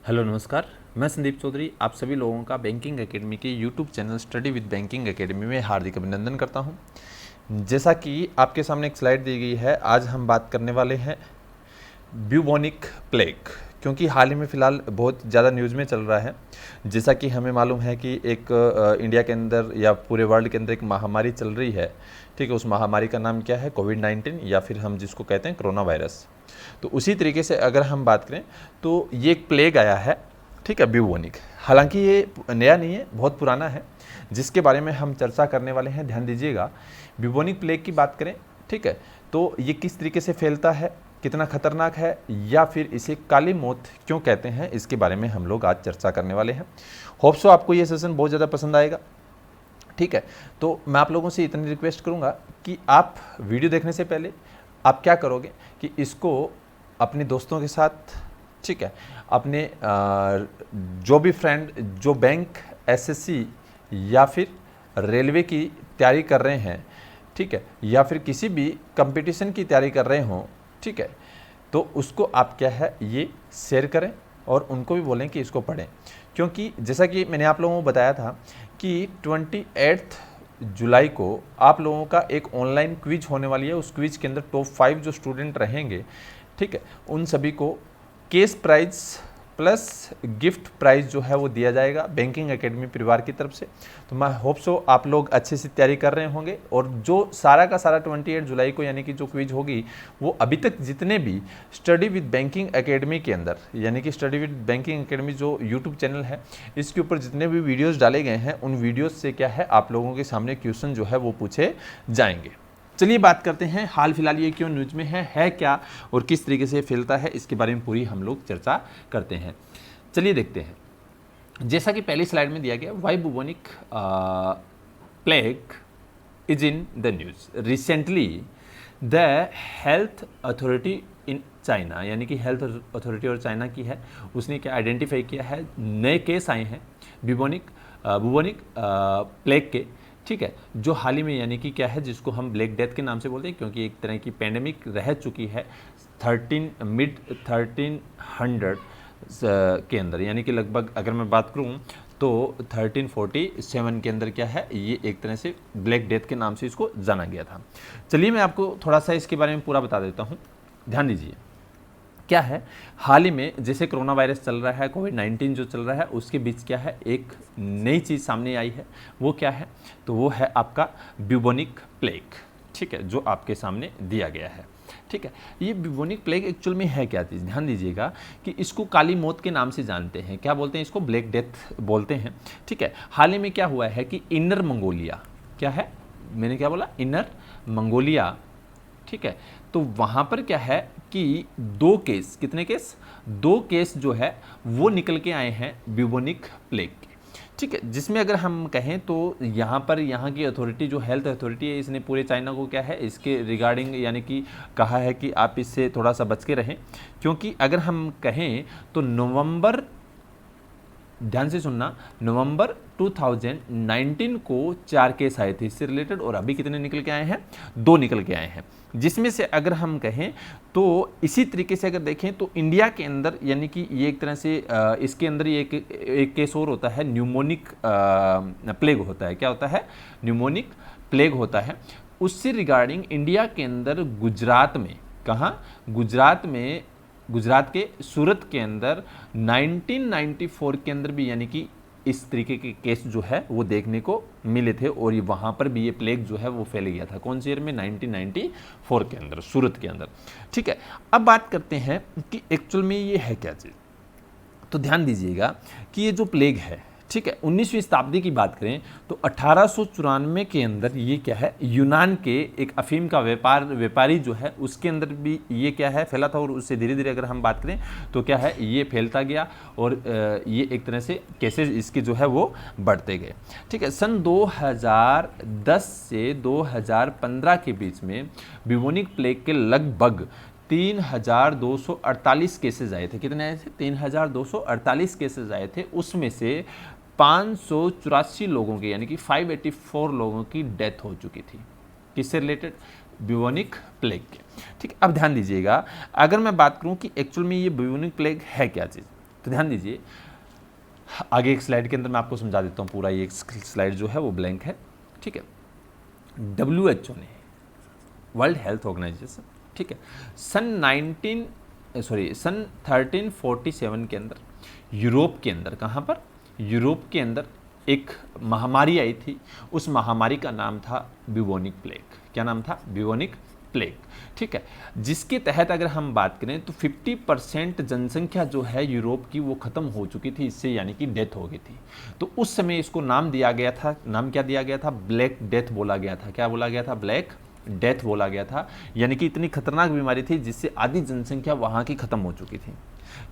Hello नमस्कार, मैं संदीप चौधरी आप सभी लोगों का बैंकिंग एकेडमी के YouTube channel study with banking academy में हार्दिक अभिनंदन करता हूं। जैसा कि आपके सामने एक स्लाइड दी गई है, आज हम बात करने वाले हैं ब्यूबोनिक प्लेग, क्योंकि हाल ही में फ़िलहाल बहुत ज़्यादा न्यूज़ में चल रहा है। जैसा कि हमें मालूम है कि एक इंडिया के अंदर या पूरे वर्ल्ड के अंदर एक महामारी चल रही है, ठीक है। उस महामारी का नाम क्या है? कोविड-19 या फिर हम जिसको कहते हैं कोरोना वायरस। तो उसी तरीके से अगर हम बात करें तो ये एक प्लेग आया है, ठीक है, ब्यूबोनिक। हालांकि ये नया नहीं है, बहुत पुराना है, जिसके बारे में हम चर्चा करने वाले हैं। ध्यान दीजिएगा, ब्यूबोनिक प्लेग की बात करें, ठीक है, तो ये किस तरीके से फैलता है, कितना खतरनाक है, या फिर इसे काली मौत क्यों कहते हैं, इसके बारे में हम लोग आज चर्चा करने वाले हैं। होप सो आपको ये सेशन बहुत ज़्यादा पसंद आएगा, ठीक है। तो मैं आप लोगों से इतनी रिक्वेस्ट करूंगा कि आप वीडियो देखने से पहले आप क्या करोगे कि इसको अपने दोस्तों के साथ, ठीक है, अपने जो भी फ्रेंड जो बैंक, एसएससी या फिर रेलवे की तैयारी कर रहे हैं, ठीक है, या फिर किसी भी कंपटीशन की तैयारी कर रहे हों, ठीक है, तो उसको आप क्या है ये शेयर करें और उनको भी बोलें कि इसको पढ़ें। क्योंकि जैसा कि मैंने आप लोगों को बताया था कि 28 जुलाई को आप लोगों का एक ऑनलाइन क्विज होने वाली है। उस क्विज के अंदर टॉप 5 जो स्टूडेंट रहेंगे, ठीक है, उन सभी को cash prize plus gift prize जो है वो दिया जाएगा बैंकिंग एकेडमी परिवार की तरफ से। तो मैं होप सो आप लोग अच्छे से तैयारी कर रहे होंगे, और जो सारा का सारा 28 जुलाई को यानी कि जो क्विज होगी वो अभी तक जितने भी स्टडी विद बैंकिंग एकेडमी के अंदर, यानी कि स्टडी विद बैंकिंग एकेडमी जो यूट्यूब चैनल है, इसके ऊपर जितने भी वीडियोज़ डाले गए हैं उन वीडियोज़ से क्या है आप लोगों के सामने क्वेश्चन जो है वो पूछे जाएंगे। चलिए बात करते हैं हाल फिलहाल ये क्यों न्यूज में है क्या और किस तरीके से फैलता है, इसके बारे में पूरी हम लोग चर्चा करते हैं। चलिए देखते हैं। जैसा कि पहली स्लाइड में दिया गया, why bubonic plague is in the news recently. The health authority in China, यानी कि हेल्थ अथॉरिटी और चाइना की है, उसने क्या आइडेंटिफाई किया है, नए केस आए हैं बुबोनिक प्लेग के, ठीक है, जो हाल ही में यानी कि क्या है जिसको हम ब्लैक डेथ के नाम से बोलते हैं, क्योंकि एक तरह की पैंडेमिक रह चुकी है मिड 1300 के अंदर, यानी कि लगभग अगर मैं बात करूं तो 1347 के अंदर क्या है ये एक तरह से ब्लैक डेथ के नाम से इसको जाना गया था। चलिए मैं आपको थोड़ा सा इसके बारे में पूरा बता देता हूँ। ध्यान दीजिए, क्या है हाल ही में जैसे कोरोना वायरस चल रहा है, कोविड-19 जो चल रहा है, उसके बीच क्या है एक नई चीज़ सामने आई है। वो क्या है? तो वो है आपका ब्यूबोनिक प्लेग, ठीक है, जो आपके सामने दिया गया है, ठीक है। ये ब्यूबोनिक प्लेग एक्चुअल में है क्या चीज़? ध्यान दीजिएगा कि इसको काली मौत के नाम से जानते हैं। क्या बोलते हैं इसको? ब्लैक डेथ बोलते हैं, ठीक है। हाल ही में क्या हुआ है कि इनर मंगोलिया, क्या है, मैंने क्या बोला, इनर मंगोलिया, ठीक है, तो वहाँ पर क्या है कि दो केस, कितने केस? 2 केस जो है वो निकल के आए हैं ब्यूबोनिक प्लेग के, ठीक है। जिसमें अगर हम कहें तो यहाँ पर यहाँ की अथॉरिटी जो हेल्थ अथॉरिटी है, इसने पूरे चाइना को क्या है इसके रिगार्डिंग यानी कि कहा है कि आप इससे थोड़ा सा बच के रहें, क्योंकि अगर हम कहें तो नवंबर, ध्यान से सुनना, नवंबर 2019 को 4 केस आए थे इससे रिलेटेड, और अभी कितने निकल के आए हैं? 2 निकल के आए हैं। जिसमें से अगर हम कहें तो इसी तरीके से अगर देखें तो इंडिया के अंदर यानी कि ये एक तरह से इसके अंदर ये एक केस और होता है, न्यूमोनिक प्लेग होता है। क्या होता है? न्यूमोनिक प्लेग होता है। उससे रिगार्डिंग इंडिया के अंदर गुजरात में, कहाँ? गुजरात के सूरत के अंदर 1994 के अंदर भी यानी कि इस तरीके के केस जो है वो देखने को मिले थे, और ये वहाँ पर भी ये प्लेग जो है वो फैल गया था। कौन से ईयर में? 1994 के अंदर, सूरत के अंदर, ठीक है। अब बात करते हैं कि एक्चुअल में ये है क्या चीज़। तो ध्यान दीजिएगा कि ये जो प्लेग है, ठीक है, 19वीं शताब्दी की बात करें तो 1894 के अंदर ये क्या है, यूनान के एक अफीम का व्यापारी जो है उसके अंदर भी ये क्या है फैला था, और उससे धीरे धीरे अगर हम बात करें तो क्या है ये फैलता गया, और ये एक तरह से केसेस इसके जो है वो बढ़ते गए, ठीक है। सन 2010 से 2015 के बीच में ब्यूबोनिक प्लेग के लगभग 3248 केसेस आए थे। कितने आए थे? 3248 केसेस आए थे। उसमें से 584 लोगों की यानी कि 584 लोगों की डेथ हो चुकी थी। किससे रिलेटेड? ब्यूबोनिक प्लेग के, ठीक। अब ध्यान दीजिएगा, अगर मैं बात करूं कि एक्चुअल में ये ब्यूबोनिक प्लेग है क्या चीज़, तो ध्यान दीजिए, आगे एक स्लाइड के अंदर मैं आपको समझा देता हूँ पूरा। ये एक स्लाइड जो है वो ब्लैंक है, ठीक है। WHO ने, वर्ल्ड हेल्थ ऑर्गेनाइजेशन, ठीक है, सन 1347 के अंदर यूरोप के अंदर, कहाँ पर, यूरोप के अंदर एक महामारी आई थी। उस महामारी का नाम था ब्यूबोनिक प्लेग। क्या नाम था? ब्यूबोनिक प्लेग, ठीक है। जिसके तहत अगर हम बात करें तो 50% जनसंख्या जो है यूरोप की वो खत्म हो चुकी थी इससे, यानी कि डेथ हो गई थी। तो उस समय इसको नाम दिया गया था, नाम क्या दिया गया था? ब्लैक डेथ बोला गया था। क्या बोला गया था? ब्लैक डेथ बोला गया था। यानी कि इतनी खतरनाक बीमारी थी जिससे आधी जनसंख्या वहाँ की खत्म हो चुकी थी,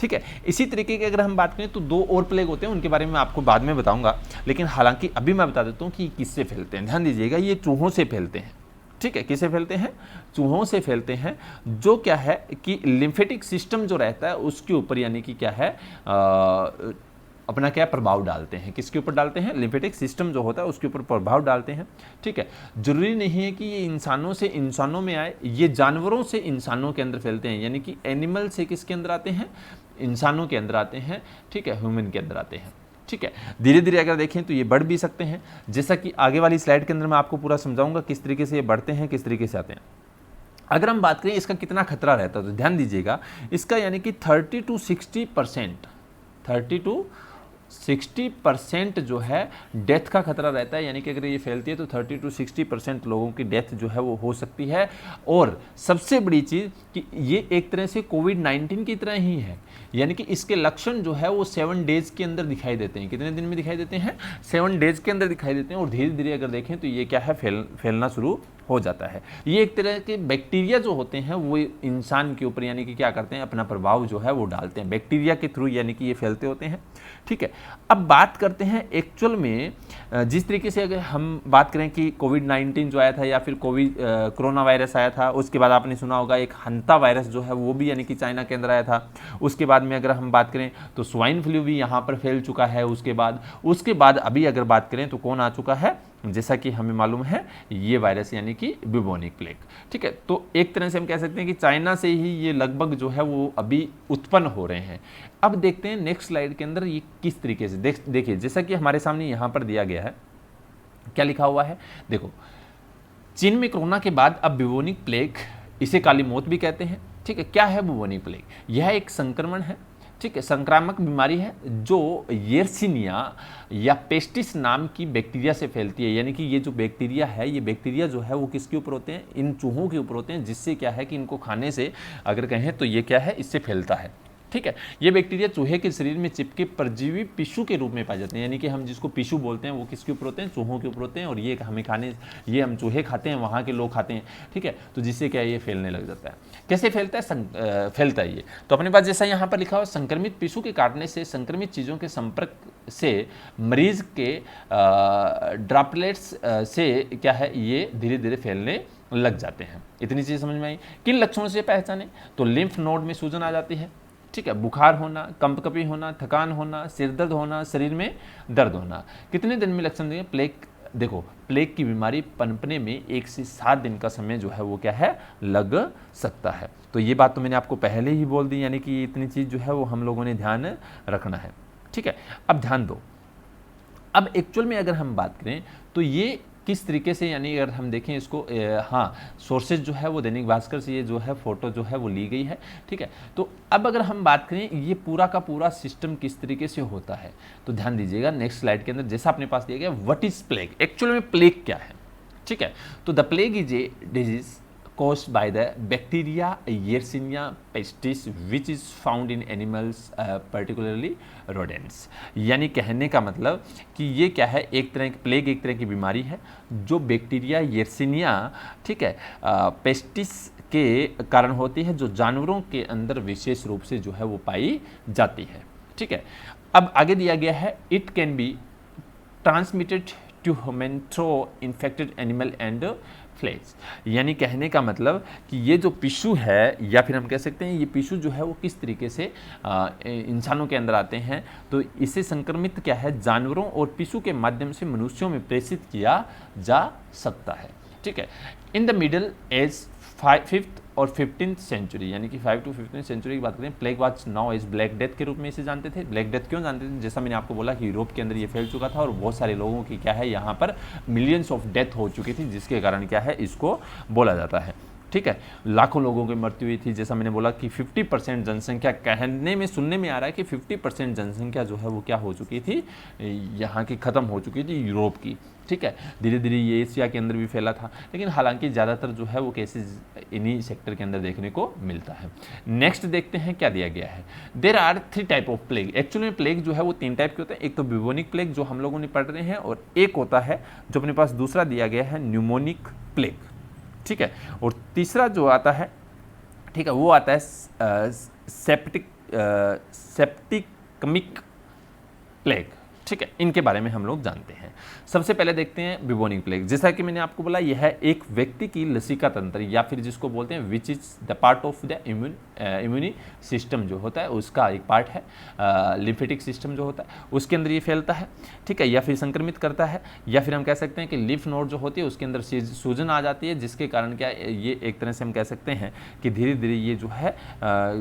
ठीक है। इसी तरीके की अगर हम बात करें तो 2 और प्लेग होते हैं, उनके बारे में आपको बाद में बताऊंगा, लेकिन हालांकि अभी मैं बता देता हूँ कि किससे फैलते हैं। ध्यान दीजिएगा, ये चूहों से फैलते हैं, ठीक है। किससे फैलते हैं? चूहों से फैलते हैं, जो क्या है कि लिम्फेटिक सिस्टम जो रहता है उसके ऊपर, यानी कि क्या है, अपना क्या प्रभाव डालते हैं। किसके ऊपर डालते हैं? लिम्फेटिक सिस्टम जो होता है उसके ऊपर प्रभाव डालते हैं, ठीक है। जरूरी नहीं है कि ये इंसानों से इंसानों में आए, ये जानवरों से इंसानों के अंदर फैलते हैं, यानी कि एनिमल से किसके अंदर आते हैं? इंसानों के अंदर आते हैं, ठीक है, ह्यूमन के अंदर आते हैं, ठीक है। धीरे धीरे अगर देखें तो ये बढ़ भी सकते हैं, जैसा कि आगे वाली स्लाइड के अंदर मैं आपको पूरा समझाऊंगा किस तरीके से ये बढ़ते हैं, किस तरीके से आते हैं। अगर हम बात करें इसका कितना खतरा रहता है तो ध्यान दीजिएगा, इसका यानी कि 30 to 60% जो है डेथ का खतरा रहता है। यानी कि अगर ये फैलती है तो 30 to 60% लोगों की डेथ जो है वो हो सकती है। और सबसे बड़ी चीज़ कि ये एक तरह से कोविड-19 की तरह ही है, यानी कि इसके लक्षण जो है वो 7 डेज के अंदर दिखाई देते हैं। कितने दिन में दिखाई देते हैं? 7 डेज के अंदर दिखाई देते हैं। और धीरे धीरे अगर देखें तो ये क्या है, फैलना शुरू हो जाता है। ये एक तरह के बैक्टीरिया जो होते हैं वो इंसान के ऊपर, यानी कि क्या करते हैं, अपना प्रभाव जो है वो डालते हैं बैक्टीरिया के थ्रू, यानी कि ये फैलते होते हैं, ठीक है। अब बात करते हैं एक्चुअल में, जिस तरीके से अगर हम बात करें कि कोविड-19 जो आया था या फिर कोरोना वायरस आया था, उसके बाद आपने सुना होगा एक हंता वायरस जो है वो भी, यानी कि चाइना के अंदर आया था। उसके बाद में अगर हम बात करें तो स्वाइन फ्लू भी यहाँ पर फैल चुका है। उसके बाद अभी अगर बात करें तो कौन आ चुका है, जैसा कि हमें मालूम है, ये वायरस यानी कि ब्यूबोनिक प्लेग, ठीक है। तो एक तरह से हम कह सकते हैं कि चाइना से ही ये लगभग जो है वो अभी उत्पन्न हो रहे हैं। अब देखते हैं नेक्स्ट स्लाइड के अंदर ये किस तरीके से, देखिए जैसा कि हमारे सामने यहाँ पर दिया गया है, क्या लिखा हुआ है, देखो, चीन में कोरोना के बाद अब ब्यूबोनिक प्लेग, इसे काली मौत भी कहते हैं, ठीक है। क्या है ब्यूबोनिक प्लेग? यह एक संक्रमण है, ठीक है, संक्रामक बीमारी है जो येर्सिनिया या पेस्टिस नाम की बैक्टीरिया से फैलती है। यानी कि ये जो बैक्टीरिया है, ये बैक्टीरिया जो है वो किसके ऊपर होते हैं? इन चूहों के ऊपर होते हैं, जिससे क्या है कि इनको खाने से अगर कहें तो ये क्या है, इससे फैलता है, ठीक है। ये बैक्टीरिया चूहे के शरीर में चिपके परजीवी पिशु के रूप में पाए जाते हैं। यानी कि हम जिसको पिशु बोलते हैं वो किसके ऊपर होते हैं? चूहों के ऊपर होते हैं। और ये हमें खाने, ये हम चूहे खाते हैं, वहाँ के लोग खाते हैं, ठीक है। तो जिससे क्या है, ये फैलने लग जाता है। कैसे फैलता है? फैलता है ये तो अपने पास जैसा यहाँ पर लिखा हुआ, संक्रमित पिशु के काटने से संक्रमित चीज़ों के संपर्क से मरीज के ड्रॉपलेट्स से क्या है, ये धीरे धीरे फैलने लग जाते हैं। इतनी चीज़ समझ में आई। किन लक्षणों से पहचाने? तो लिम्फ नोड में सूजन आ जाती है, ठीक है, बुखार होना, कंपकपी होना, थकान होना, सिर दर्द होना, शरीर में दर्द होना। कितने दिन में लक्षण देंगे? प्लेग, देखो, प्लेग की बीमारी पनपने में 1 से 7 दिन का समय जो है वो क्या है, लग सकता है। तो ये बात तो मैंने आपको पहले ही बोल दी, यानी कि इतनी चीज़ जो है वो हम लोगों ने ध्यान रखना है, ठीक है। अब ध्यान दो, अब एक्चुअल में अगर हम बात करें तो ये किस तरीके से, यानी अगर हम देखें इसको, हाँ, सोर्सेज जो है वो दैनिक भास्कर से ये जो है फोटो जो है वो ली गई है, ठीक है। तो अब अगर हम बात करें ये पूरा का पूरा सिस्टम किस तरीके से होता है, तो ध्यान दीजिएगा नेक्स्ट स्लाइड के अंदर जैसा अपने पास दिया गया, व्हाट इज प्लेग, एक्चुअल में प्लेग क्या है, ठीक है। तो the plague is a disease caused by the bacteria Yersinia pestis which is found in animals particularly rodents। यानी कहने का मतलब कि ये क्या है, एक तरह की प्लेग, एक तरह की बीमारी है जो बैक्टीरिया येर्सिनिया, ठीक है, पेस्टिस के कारण होती है, जो जानवरों के अंदर विशेष रूप से जो है वो पाई जाती है, ठीक है। अब आगे दिया गया है, it can be transmitted to human through infected animal and fleas. यानी कहने का मतलब कि ये जो पिशु है, या फिर हम कह सकते हैं ये पिशु जो है वो किस तरीके से इंसानों के अंदर आते हैं, तो इसे संक्रमित क्या है, जानवरों और पिशु के माध्यम से मनुष्यों में प्रेषित किया जा सकता है, ठीक है। In the middle age 5th और 15th सेंचुरी यानी कि 5 to 15th सेंचुरी की बात करें, plague was now as black death के रूप में इसे जानते थे। ब्लैक डेथ क्यों जानते थे? जैसा मैंने आपको बोला कि यूरोप के अंदर ये फैल चुका था और बहुत सारे लोगों की क्या है यहाँ पर मिलियंस ऑफ डेथ हो चुकी थी, जिसके कारण क्या है इसको बोला जाता है। ठीक है, लाखों लोगों की मृत्यु हुई थी। जैसा मैंने बोला कि 50% जनसंख्या, कहने में सुनने में आ रहा है कि 50% जनसंख्या जो है वो क्या हो चुकी थी, यहाँ की ख़त्म हो चुकी थी यूरोप की। ठीक है, धीरे धीरे ये एशिया के अंदर भी फैला था, लेकिन हालांकि ज़्यादातर जो है वो केसेस इन्हीं सेक्टर के अंदर देखने को मिलता है। नेक्स्ट देखते हैं क्या दिया गया है। There are 3 type of plague. Actually में प्लेग जो है वो 3 टाइप के होते हैं। एक तो ब्यूबोनिक प्लेग जो हम लोगों ने पढ़ रहे हैं, और एक होता है जो अपने पास दूसरा दिया गया है न्यूमोनिक प्लेग। ठीक है, और तीसरा जो आता है, ठीक है, वो आता है सेप्टिकमिक प्लेग। ठीक है, इनके बारे में हम लोग जानते हैं। सबसे पहले देखते हैं ब्यूबोनिक प्लेग। जैसा कि मैंने आपको बोला, यह है एक व्यक्ति की लसिका तंत्र या फिर जिसको बोलते हैं which is the part of the immune system जो होता है उसका एक पार्ट है। लिम्फेटिक सिस्टम जो होता है उसके अंदर ये फैलता है। ठीक है, या फिर संक्रमित करता है, या फिर हम कह सकते हैं कि लिम्फ नोड जो होती है उसके अंदर सूजन आ जाती है, जिसके कारण क्या ये एक तरह से हम कह सकते हैं कि धीरे धीरे ये जो है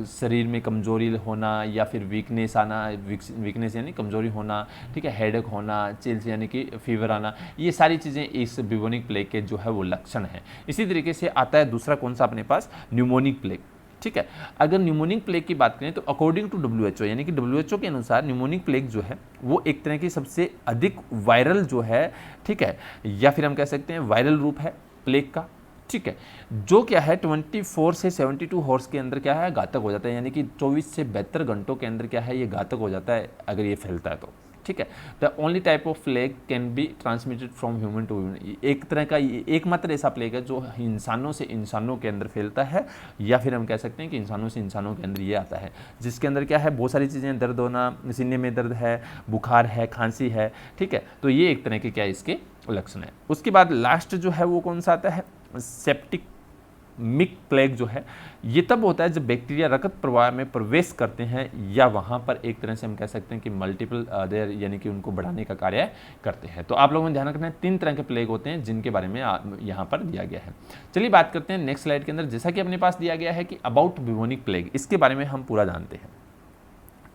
शरीर में कमजोरी होना या फिर वीकनेस आना, वीकनेस यानी कमजोरी होना, ठीक है, हेडेक होना, चिल्स यानी कि फीवर आना, ये सारी चीज़ें इस ब्यूबोनिक प्लेग के जो है वो लक्षण है। इसी तरीके से आता है दूसरा कौन सा अपने पास, न्यूमोनिक प्लेग। ठीक है, अगर न्यूमोनिक प्लेग की बात करें तो अकॉर्डिंग टू WHO यानी कि WHO के अनुसार न्यूमोनिक प्लेग जो है वो एक तरह की सबसे अधिक वायरल जो है, ठीक है, या फिर हम कह सकते हैं वायरल रूप है प्लेग का। ठीक है, जो क्या है 24 से 72 हॉर्स के अंदर क्या है घातक हो जाता है, यानी कि 24 से 72 घंटों के अंदर क्या है ये घातक हो जाता है अगर ये फैलता है तो। ठीक है, the only type of plague can be transmitted from human to human. एक तरह का एकमात्र ऐसा प्लेग है जो इंसानों से इंसानों के अंदर फैलता है, या फिर हम कह सकते हैं कि इंसानों से इंसानों के अंदर ये आता है, जिसके अंदर क्या है बहुत सारी चीज़ें, दर्द होना, सीने में दर्द है, बुखार है, खांसी है। ठीक है, तो ये एक तरह के क्या इसके लक्षण है। उसके बाद लास्ट जो है वो कौन सा आता है, सेप्टिकमिक प्लेग जो है ये तब होता है जब बैक्टीरिया रक्त प्रवाह में प्रवेश करते हैं या वहाँ पर एक तरह से हम कह सकते हैं कि मल्टीपल देयर यानी कि उनको बढ़ाने का कार्य करते हैं। तो आप लोगों ने ध्यान रखना है 3 तरह के प्लेग होते हैं जिनके बारे में यहाँ पर दिया गया है। चलिए बात करते हैं नेक्स्ट स्लाइड के अंदर। जैसा कि अपने पास दिया गया है कि अबाउट ब्यूबोनिक प्लेग, इसके बारे में हम पूरा जानते हैं।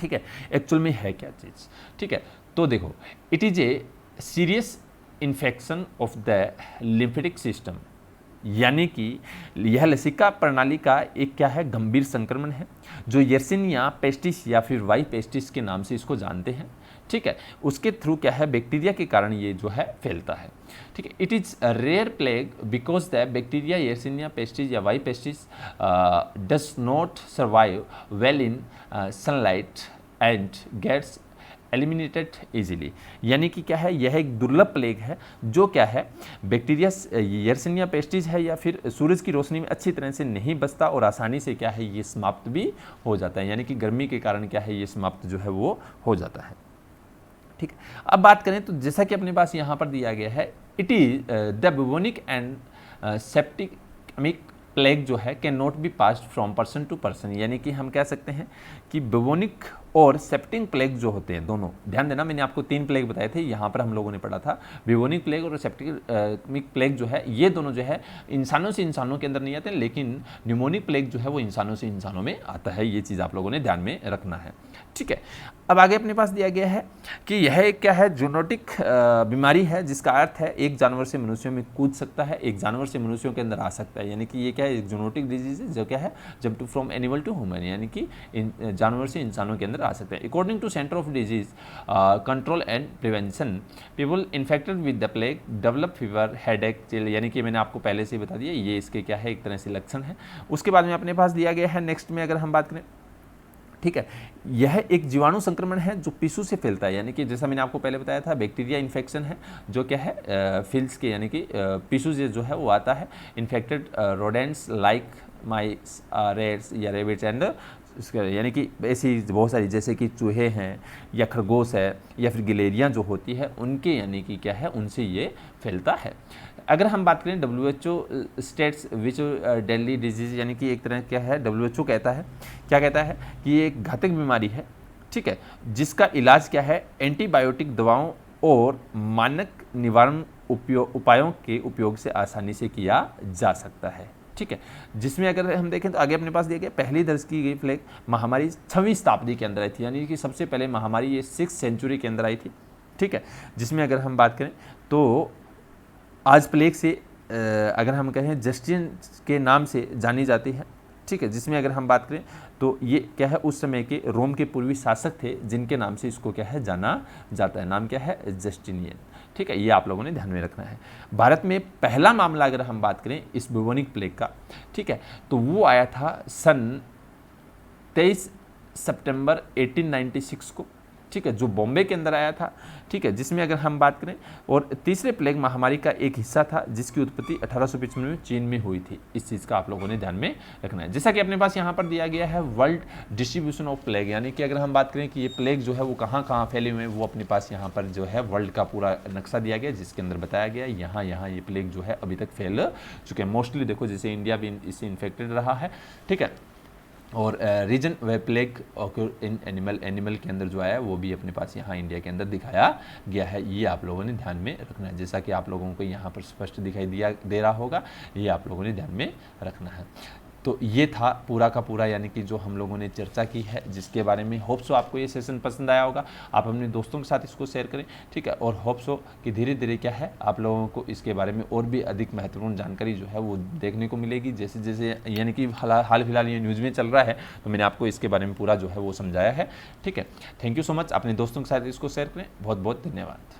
ठीक है, एक्चुअल में है क्या चीज़। ठीक है, तो देखो, it is a serious infection of the lymphatic system, यानी कि यह लसिका प्रणाली का एक क्या है गंभीर संक्रमण है जो यर्सिनिया पेस्टिस या फिर वाई पेस्टिस के नाम से इसको जानते हैं। ठीक है, उसके थ्रू क्या है बैक्टीरिया के कारण ये जो है फैलता है। ठीक है, it is a rare plague because the bacteria Yersinia pestis या Y pestis does not survive well in sunlight and gets eliminated easily. यानी कि क्या है यह एक दुर्लभ प्लेग है जो क्या है बैक्टीरिया यर्सिनिया पेस्टिस है या फिर सूरज की रोशनी में अच्छी तरह से नहीं बचता और आसानी से क्या है ये समाप्त भी हो जाता है, यानी कि गर्मी के कारण क्या है ये समाप्त जो है वो हो जाता है। ठीक है, अब बात करें तो जैसा कि अपने पास यहाँ पर दिया गया है, it is the bubonic and septicemic plague जो है can not be passed from person to person, यानी कि हम कह सकते हैं कि ब्यूबोनिक और सेप्टिक प्लेग जो होते हैं दोनों, ध्यान देना मैंने आपको 3 प्लेग बताए थे, यहाँ पर हम लोगों ने पढ़ा था ब्यूबोनिक प्लेग और सेप्टिक प्लेग जो है ये दोनों जो है इंसानों से इंसानों के अंदर नहीं आते, लेकिन न्यूमोनिक प्लेग जो है वो इंसानों से इंसानों में आता है। ये चीज़ आप लोगों ने ध्यान में रखना है। ठीक है, अब आगे अपने पास दिया गया है कि यह एक क्या है जूनोटिक बीमारी है, जिसका अर्थ है एक जानवर से मनुष्यों में कूद सकता है, एक जानवर से मनुष्यों के अंदर आ सकता है, यानी कि ये क्या है एक जूनोटिक डिजीज है जो क्या है जब to from animal to human, यानी कि जानवर से इंसानों के अंदर आ सकते हैं। According to centre of disease control and prevention, people infected with the plague develop fever, headache, chill, यानी कि मैंने आपको पहले से ही बता दिया ये इसके क्या है एक तरह से लक्षण है। उसके बाद में अपने पास दिया गया है नेक्स्ट में अगर हम बात करें, ठीक है, यह एक जीवाणु संक्रमण है जो पिसू से फैलता है, यानी कि जैसा मैंने आपको पहले बताया था बैक्टीरिया इन्फेक्शन है जो क्या है फिल्स के यानी कि पिसू से जो है वो आता है। इन्फेक्टेड रोडेंट्स लाइक माइस, रेट्स या रेबिट्स एंड यानी कि ऐसी बहुत सारी जैसे कि चूहे हैं या खरगोश है या फिर गिलेरियाँ जो होती है उनके यानी कि क्या है उनसे ये फैलता है। अगर हम बात करें WHO states which deadly disease, यानी कि एक तरह क्या है WHO कहता है क्या कहता है कि ये एक घातक बीमारी है, ठीक है, जिसका इलाज क्या है एंटीबायोटिक दवाओं और मानक निवारण उपायों के उपयोग से आसानी से किया जा सकता है। ठीक है, जिसमें अगर हम देखें तो आगे अपने पास दिया गया पहली दर्ज की गई प्लेग महामारी 6वीं शताब्दी के अंदर आई थी, यानी कि सबसे पहले महामारी ये 6th सेंचुरी के अंदर आई थी। ठीक है, जिसमें अगर हम बात करें तो आज प्लेग से अगर हम कहें जस्टिन के नाम से जानी जाती है। ठीक है, जिसमें अगर हम बात करें तो ये क्या है, उस समय के रोम के पूर्वी शासक थे जिनके नाम से इसको क्या है जाना जाता है, नाम क्या है, जस्टिनियन। ठीक है, ये आप लोगों ने ध्यान में रखना है। भारत में पहला मामला अगर हम बात करें इस बुबोनिक प्लेग का, ठीक है, तो वो आया था सन 23 सितंबर 1896 को। ठीक है, जो बॉम्बे के अंदर आया था। ठीक है, जिसमें अगर हम बात करें और तीसरे प्लेग महामारी का एक हिस्सा था जिसकी उत्पत्ति 1855 में चीन में हुई थी। इस चीज़ का आप लोगों ने ध्यान में रखना है। जैसा कि अपने पास यहाँ पर दिया गया है वर्ल्ड डिस्ट्रीब्यूशन ऑफ प्लेग, यानी कि अगर हम बात करें कि ये प्लेग जो है वो कहाँ कहाँ फैले हुए हैं, वो अपने पास यहाँ पर जो है वर्ल्ड का पूरा नक्शा दिया गया जिसके अंदर बताया गया यहाँ ये प्लेग जो है अभी तक फैल चुके हैं। मोस्टली देखो जैसे इंडिया भी इससे इन्फेक्टेड रहा है। ठीक है, और रीजन वे प्लेग इन एनिमल के अंदर जो आया वो भी अपने पास यहाँ इंडिया के अंदर दिखाया गया है। ये आप लोगों ने ध्यान में रखना है, जैसा कि आप लोगों को यहाँ पर स्पष्ट दिखाई दे रहा होगा, ये आप लोगों ने ध्यान में रखना है। तो ये था पूरा का पूरा, यानी कि जो हम लोगों ने चर्चा की है जिसके बारे में। होप सो आपको ये सेशन पसंद आया होगा, आप अपने दोस्तों के साथ इसको शेयर करें। ठीक है, और होप सो कि धीरे धीरे क्या है आप लोगों को इसके बारे में और भी अधिक महत्वपूर्ण जानकारी जो है वो देखने को मिलेगी। जैसे जैसे यानी कि हाल फिलहाल ये न्यूज़ में चल रहा है तो मैंने आपको इसके बारे में पूरा जो है वो समझाया है। ठीक है, थैंक यू सो मच, अपने दोस्तों के साथ इसको शेयर करें। बहुत बहुत धन्यवाद।